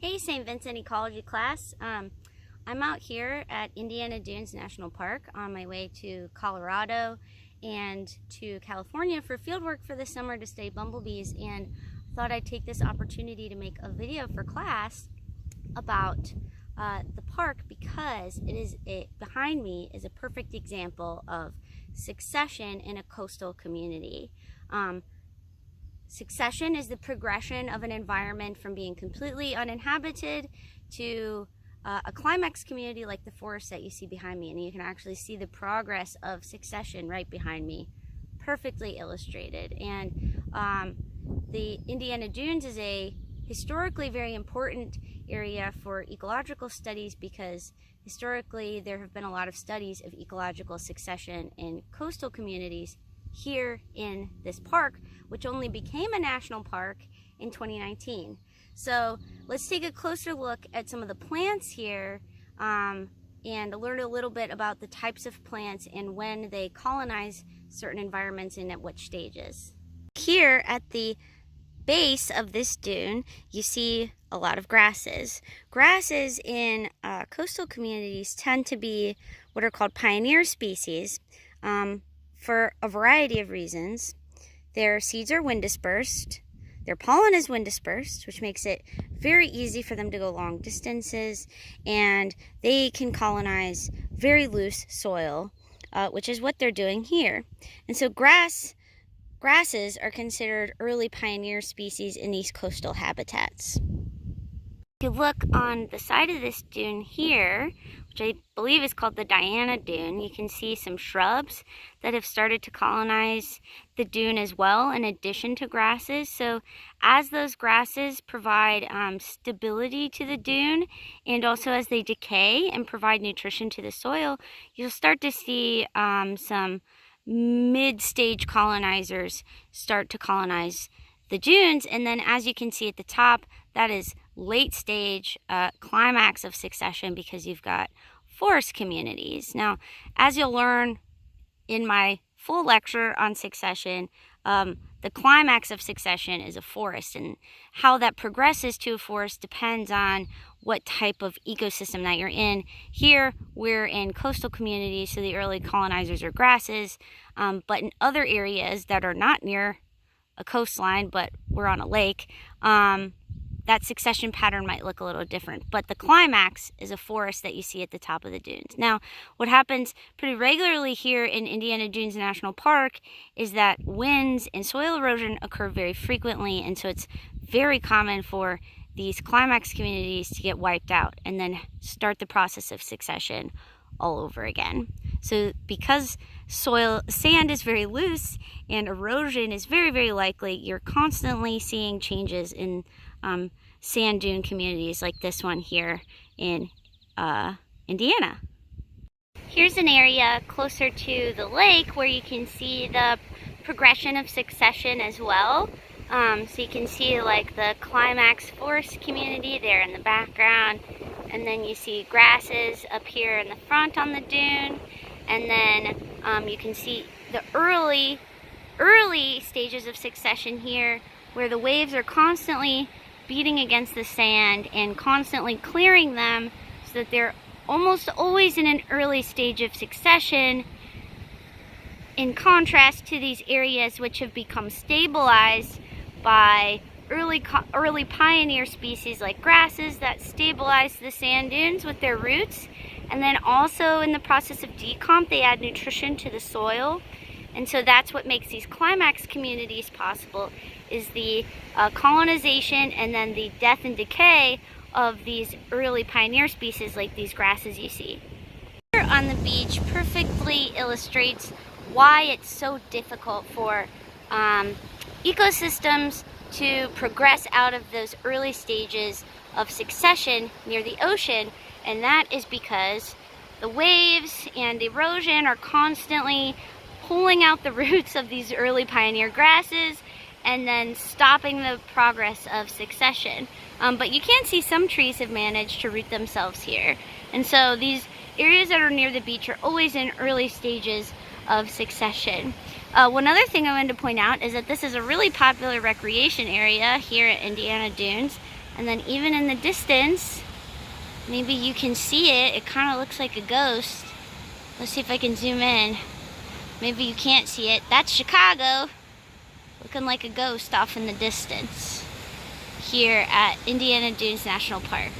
Hey, St. Vincent Ecology class. I'm out here at Indiana Dunes National Park on my way to Colorado and to California for field work for the summer to study bumblebees, and thought I'd take this opportunity to make a video for class about the park because behind me is a perfect example of succession in a coastal community. Succession is the progression of an environment from being completely uninhabited to a climax community like the forest that you see behind me. And you can actually see the progress of succession right behind me, perfectly illustrated. And the Indiana Dunes is a historically very important area for ecological studies because historically there have been a lot of studies of ecological succession in coastal communities here in this park, which only became a national park in 2019. So let's take a closer look at some of the plants here and learn a little bit about the types of plants and when they colonize certain environments and at which stages. Here at the base of this dune, you see a lot of grasses. Grasses in coastal communities tend to be what are called pioneer species. For a variety of reasons. Their seeds are wind dispersed, their pollen is wind dispersed, which makes it very easy for them to go long distances, and they can colonize very loose soil, which is what they're doing here. And so grasses are considered early pioneer species in these coastal habitats. If you look on the side of this dune here, which I believe is called the Diana Dune, you can see some shrubs that have started to colonize the dune as well, in addition to grasses. So as those grasses provide stability to the dune, and also as they decay and provide nutrition to the soil, you'll start to see some mid-stage colonizers start to colonize the dunes. And then as you can see at the top, that is late stage climax of succession because you've got forest communities. Now, as you'll learn in my full lecture on succession, the climax of succession is a forest, and how that progresses to a forest depends on what type of ecosystem that you're in. Here, we're in coastal communities, so the early colonizers are grasses, but in other areas that are not near a coastline, but we're on a lake, that succession pattern might look a little different. But the climax is a forest that you see at the top of the dunes. Now, what happens pretty regularly here in Indiana Dunes National Park is that winds and soil erosion occur very frequently, and so it's very common for these climax communities to get wiped out and then start the process of succession all over again. So because sand is very loose and erosion is very, very likely, you're constantly seeing changes in sand dune communities like this one here in Indiana. Here's an area closer to the lake where you can see the progression of succession as well. So you can see like the climax forest community there in the background, and then you see grasses up here in the front on the dune, and then you can see the early stages of succession here where the waves are constantly beating against the sand and constantly clearing them so that they're almost always in an early stage of succession, in contrast to these areas which have become stabilized by early pioneer species like grasses that stabilize the sand dunes with their roots, and then also in the process of decomp they add nutrition to the soil. And so that's what makes these climax communities possible, is the colonization and then the death and decay of these early pioneer species like these grasses you see. Here on the beach perfectly illustrates why it's so difficult for ecosystems to progress out of those early stages of succession near the ocean, and that is because the waves and erosion are constantly pulling out the roots of these early pioneer grasses and then stopping the progress of succession. But you can see some trees have managed to root themselves here. And so these areas that are near the beach are always in early stages of succession. One other thing I wanted to point out is that this is a really popular recreation area here at Indiana Dunes. And then even in the distance, maybe you can see it. It kind of looks like a ghost. Let's see if I can zoom in. Maybe you can't see it. That's Chicago, looking like a ghost off in the distance here at Indiana Dunes National Park.